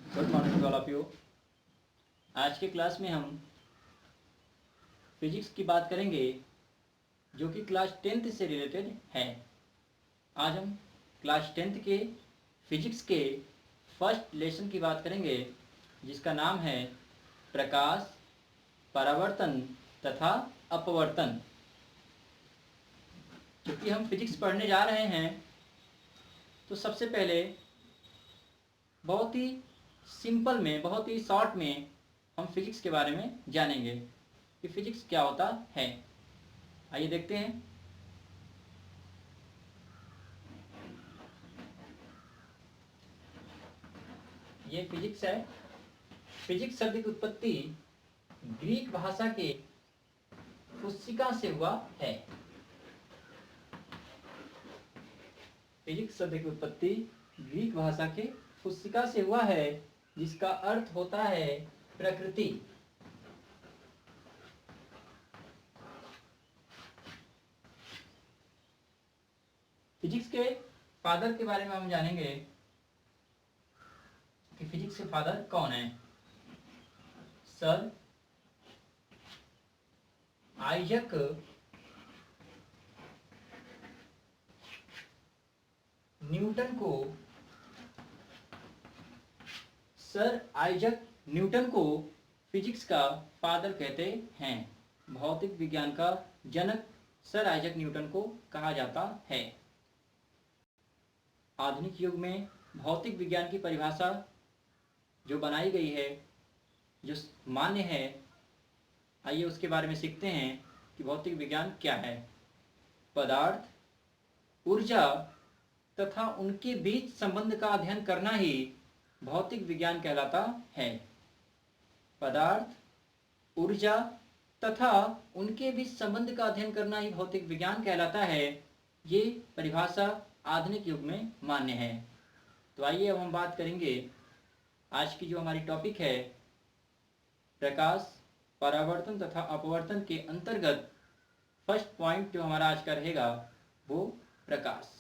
Good morning all of you. आज के class में हम फिजिक्स की बात करेंगे जो कि क्लास 10th से रिलेटेड है। आज हम क्लास 10th के फिजिक्स के फर्स्ट लेसन की बात करेंगे जिसका नाम है प्रकाश, परावर्तन तथा अपवर्तन। क्योंकि हम फिजिक्स पढ़ने जा रहे हैं तो सबसे पहले बहुत ही सिंपल में, बहुत ही शॉर्ट में हम फिजिक्स के बारे में जानेंगे कि फिजिक्स क्या होता है। आइए देखते हैं। ये फिजिक्स है। फिजिक्स शब्द की उत्पत्ति ग्रीक भाषा के पुस्तिका से हुआ है। फिजिक्स शब्द की उत्पत्ति ग्रीक भाषा के पुस्तिका से हुआ है जिसका अर्थ होता है प्रकृति। फिजिक्स के फादर के बारे में हम जानेंगे कि फिजिक्स के फादर कौन है। सर आइजक न्यूटन को फिजिक्स का फादर कहते हैं। भौतिक विज्ञान का जनक सर आइजक न्यूटन को कहा जाता है। आधुनिक युग में भौतिक विज्ञान की परिभाषा जो बनाई गई है, जो मान्य है, आइए उसके बारे में सीखते हैं कि भौतिक विज्ञान क्या है। पदार्थ, ऊर्जा तथा उनके बीच संबंध का अध्ययन करना ही भौतिक विज्ञान कहलाता है। पदार्थ, ऊर्जा तथा उनके बीच संबंध का अध्ययन करना ही भौतिक विज्ञान कहलाता है। ये परिभाषा आधुनिक युग में मान्य है। तो आइए अब हम बात करेंगे आज की जो हमारी टॉपिक है प्रकाश, परावर्तन तथा अपवर्तन के अंतर्गत फर्स्ट पॉइंट जो हमारा आज का रहेगा वो प्रकाश।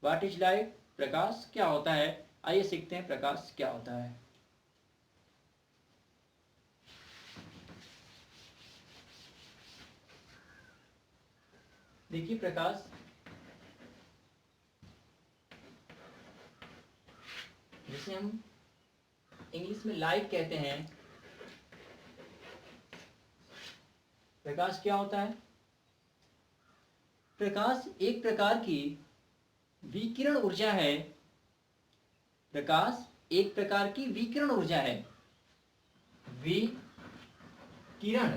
What is light? प्रकाश क्या होता है? आइए सीखते हैं प्रकाश क्या होता है। देखिए प्रकाश जिसे हम इंग्लिश में लाइट कहते हैं। प्रकाश क्या होता है? प्रकाश एक प्रकार की विकिरण ऊर्जा है। प्रकाश एक प्रकार की विकिरण ऊर्जा है। विकिरण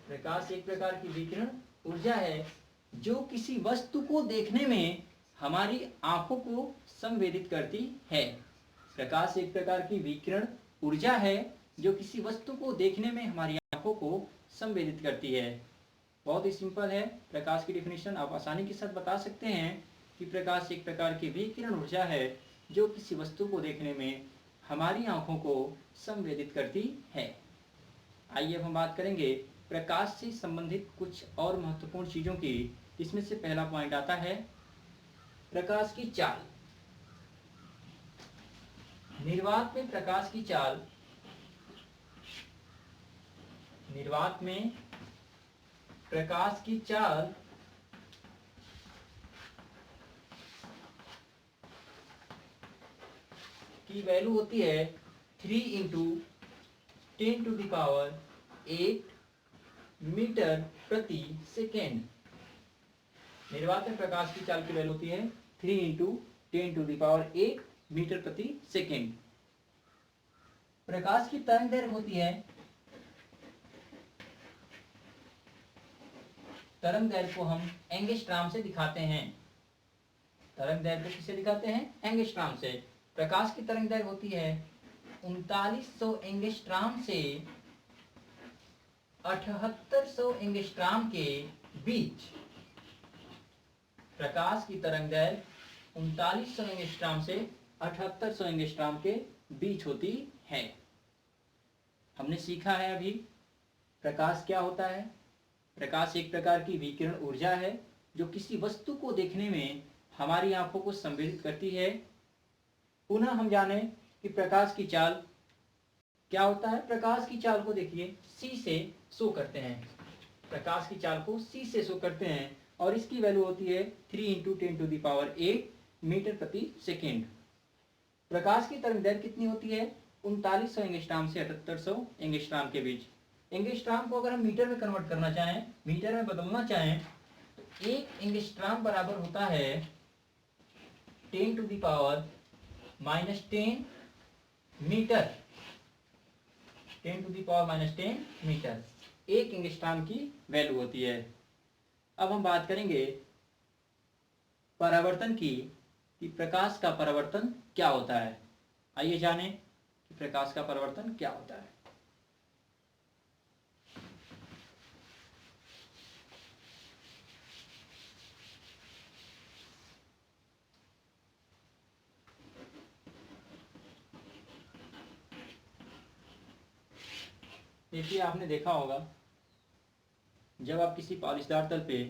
प्रकाश एक प्रकार की विकिरण ऊर्जा है जो किसी वस्तु को देखने में हमारी आंखों को संवेदित करती है। प्रकाश एक प्रकार की विकिरण ऊर्जा है जो किसी वस्तु को देखने में हमारी आंखों को संवेदित करती है। बहुत ही सिंपल है। प्रकाश की डेफिनेशन आप आसानी के साथ बता सकते हैं कि प्रकाश एक प्रकार की विकिरण ऊर्जा है जो किसी वस्तु को देखने में हमारी आंखों को संवेदित करती है। आइए अब हम बात करेंगे प्रकाश से संबंधित कुछ और महत्वपूर्ण चीजों की। इसमें से पहला पॉइंट आता है प्रकाश की चाल। निर्वात में प्रकाश की चाल, निर्वात में प्रकाश की चाल की वैल्यू होती है 3 × 10⁸ मीटर प्रति सेकेंड। निर्वात में प्रकाश की चाल की वैल्यू होती है 3 × 10⁸ मीटर प्रति सेकेंड। प्रकाश की तरंग दैर्घ्य होती है, तरंग दैर्घ्य को हम एंगस्ट्रॉम से दिखाते हैं। तरंग दैर्घ्य किससे दिखाते हैं? एंगस्ट्रॉम से। प्रकाश की तरंग दैर्घ्य होती है 3900 एंगस्ट्रॉम से 7800 एंगस्ट्रॉम के बीच। प्रकाश की तरंग दैर्घ्य 3900 एंगस्ट्रॉम से 7800 एंगस्ट्रॉम के बीच होती है। हमने सीखा है अभी प्रकाश क्या होता है। प्रकाश एक प्रकार की विकिरण ऊर्जा है जो किसी वस्तु को देखने में हमारी आंखों को संवेदित करती है। पुनः हम जाने कि प्रकाश की चाल क्या होता है। प्रकाश की चाल को देखिए c से शो करते हैं, प्रकाश की चाल को c से शो करते हैं और इसकी वैल्यू होती है 3 × 10⁸ मीटर प्रति सेकेंड। प्रकाश की तरंग दैर्घ्य कितनी होती है? 3900 एंगस्ट्रॉम से 7800 एंगस्ट्रॉम के बीच। एंगस्ट्रॉम को अगर हम मीटर में कन्वर्ट करना चाहें, मीटर में बदलना चाहें, तो एक एंगस्ट्रॉम बराबर होता है 10⁻⁻10 मीटर। 10⁻⁻10 मीटर एक एंगस्ट्रॉम की वैल्यू होती है। अब हम बात करेंगे परावर्तन की, कि प्रकाश का परावर्तन क्या होता है। आइए जानें कि प्रकाश का परावर्तन क्या होता है। देखिए, आपने देखा होगा जब आप किसी पॉलिशदार तल पे,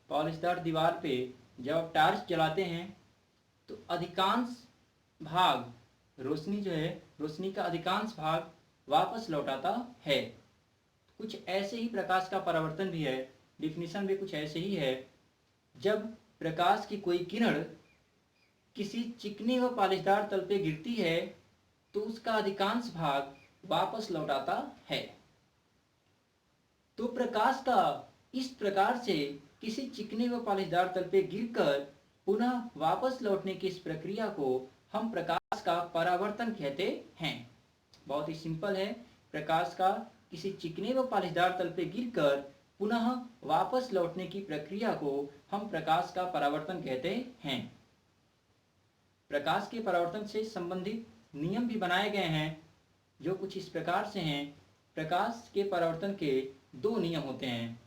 पॉलिशदार दीवार पे जब आप टार्च जलाते हैं तो अधिकांश भाग रोशनी जो है, रोशनी का अधिकांश भाग वापस लौट आता है। कुछ ऐसे ही प्रकाश का परावर्तन भी है, डिफिनीशन भी कुछ ऐसे ही है। जब प्रकाश की कोई किरण किसी चिकनी व पॉलिशदार तल पे गिरती है तो उसका अधिकांश भाग वापस लौट आता है। तो प्रकाश का इस प्रकार से किसी चिकने व पॉलिशदार तल पे गिरकर पुनः वापस लौटने की इस प्रक्रिया को हम प्रकाश का परावर्तन कहते हैं। बहुत ही सिंपल है। प्रकाश का किसी चिकने व पॉलिशदार तल पे गिरकर पुनः वापस लौटने की प्रक्रिया को हम प्रकाश का परावर्तन कहते हैं। प्रकाश के परावर्तन से संबंधित नियम भी बनाए गए हैं, जो कुछ इस प्रकार से हैं। प्रकाश के परावर्तन के दो नियम होते हैं।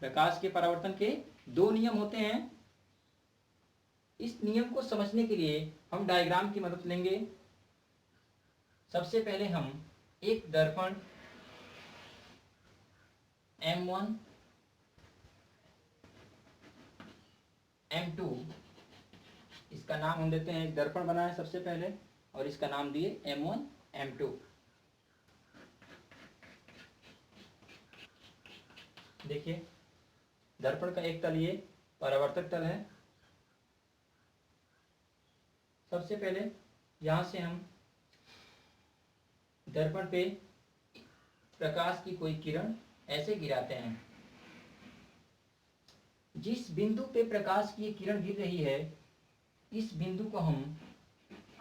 प्रकाश के परावर्तन के दो नियम होते हैं। इस नियम को समझने के लिए हम डायग्राम की मदद लेंगे। सबसे पहले हम एक दर्पण M1 M2, इसका नाम हम देते हैं, एक दर्पण बनाए सबसे पहले और इसका नाम दिए M1 M2। देखिए, दर्पण का एक तल ये परावर्तक तल है। सबसे पहले यहां से हम दर्पण पे प्रकाश की कोई किरण ऐसे गिराते हैं। जिस बिंदु पे प्रकाश की किरण गिर रही है, इस बिंदु को हम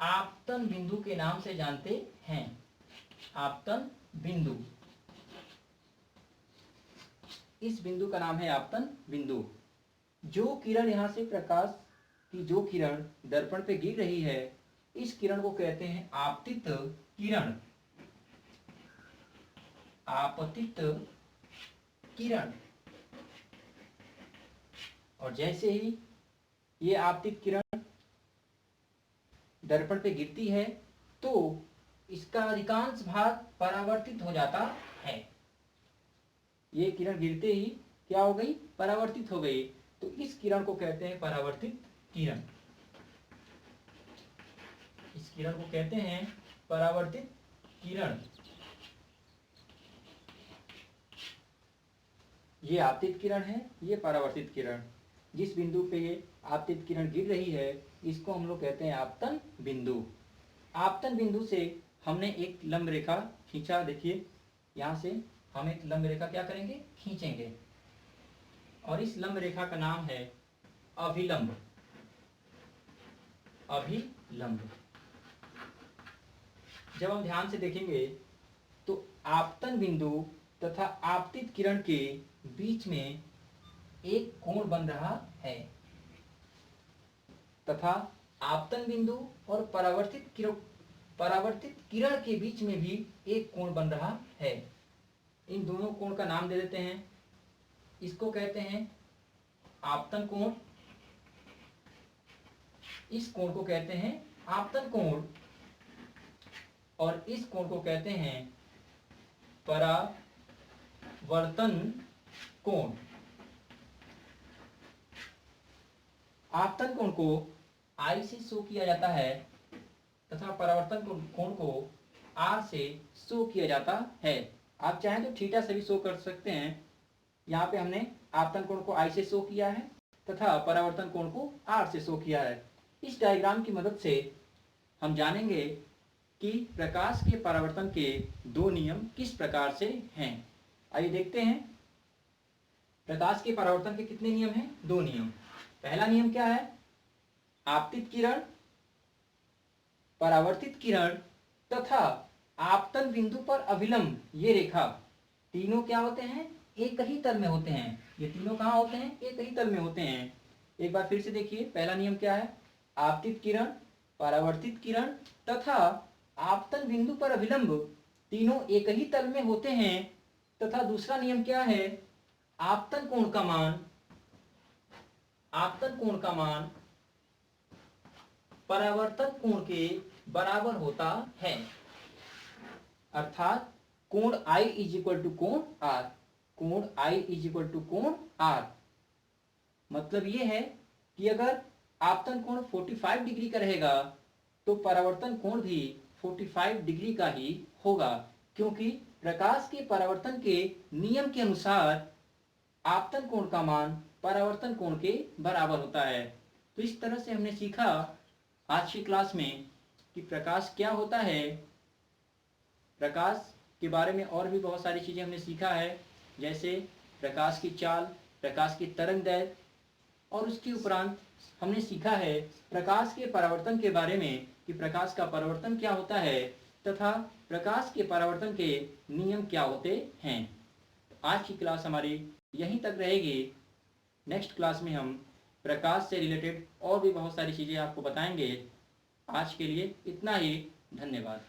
आपतन बिंदु के नाम से जानते हैं। आपतन बिंदु, इस बिंदु का नाम है आपतन बिंदु। जो किरण यहां से प्रकाश की जो किरण दर्पण पे गिर रही है, इस किरण को कहते हैं आपतित किरण। आपतित किरण। और जैसे ही ये आपतित किरण दर्पण पे गिरती है तो इसका अधिकांश भाग परावर्तित हो जाता है। ये किरण गिरते ही क्या हो गई? परावर्तित हो गई। तो इस किरण को कहते हैं परावर्तित किरण। इस किरण को कहते हैं परावर्तित किरण। ये आपतित किरण है, ये परावर्तित किरण। जिस बिंदु पे ये आपतित किरण गिर रही है, इसको हम लोग कहते हैं आपतन बिंदु। आपतन बिंदु से हमने एक लंब रेखा खींचा। देखिए, यहां से हम एक लंब रेखा क्या करेंगे? खींचेंगे। और इस लंब रेखा का नाम है अभिलंब। अभिलंब। जब हम ध्यान से देखेंगे तो आपतन बिंदु तथा आपतित किरण के बीच में एक कोण बन रहा है, तथा आपतन बिंदु और परावर्तित किरण के बीच में भी एक कोण बन रहा है। इन दोनों कोण का नाम दे देते हैं। इसको कहते हैं आपतन कोण, इस कोण को कहते हैं आपतन कोण, और इस कोण को कहते हैं परावर्तन कोण। आपतन कोण को I से शो किया जाता है तथा परावर्तन कोण को R से शो किया जाता है। आप चाहें तो थीटा से भी शो कर सकते हैं। यहाँ पे हमने आपतन कोण को I से शो किया है तथा परावर्तन कोण को R से शो किया है। इस डायग्राम की मदद से हम जानेंगे कि प्रकाश के परावर्तन के दो नियम किस प्रकार से हैं। आइए देखते हैं। प्रकाश के परावर्तन के कितने नियम हैं? दो नियम। पहला नियम क्या है? आपतित किरण, परावर्तित किरण तथा आपतन बिंदु पर अभिलंब, ये रेखा तीनों क्या होते हैं? एक ही तल में होते हैं। ये तीनों कहाँ होते हैं? एक ही तल में होते हैं। एक बार फिर से देखिए, पहला नियम क्या है? आपतित किरण, परावर्तित किरण तथा आपतन बिंदु पर अभिलंब तीनों एक ही तल में होते हैं। तथा दूसरा नियम क्या है? आपतन कोण का मान, आपतन कोण का मान परावर्तन कोण के बराबर होता है। अर्थात कोण I इज इक्वल टू कोण R, कोण I इज इक्वल टू कोण R। मतलब ये है कि अगर आपतन कोण 45 डिग्री का रहेगा तो परावर्तन कोण भी 45 डिग्री का ही होगा, क्योंकि प्रकाश के परावर्तन के नियम के अनुसार आपतन कोण का मान परावर्तन कोण के बराबर होता है। तो इस तरह से हमने सीखा आज की क्लास में कि प्रकाश क्या होता है। प्रकाश के बारे में और भी बहुत सारी चीज़ें हमने सीखा है, जैसे प्रकाश की चाल, प्रकाश की तरंगदैर्घ्य, और उसके उपरांत हमने सीखा है प्रकाश के परावर्तन के बारे में कि प्रकाश का परावर्तन क्या होता है तथा प्रकाश के परावर्तन के नियम क्या होते हैं। आज की क्लास हमारी यहीं तक रहेगी। नेक्स्ट क्लास में हम प्रकाश से रिलेटेड और भी बहुत सारी चीज़ें आपको बताएंगे। आज के लिए इतना ही। धन्यवाद।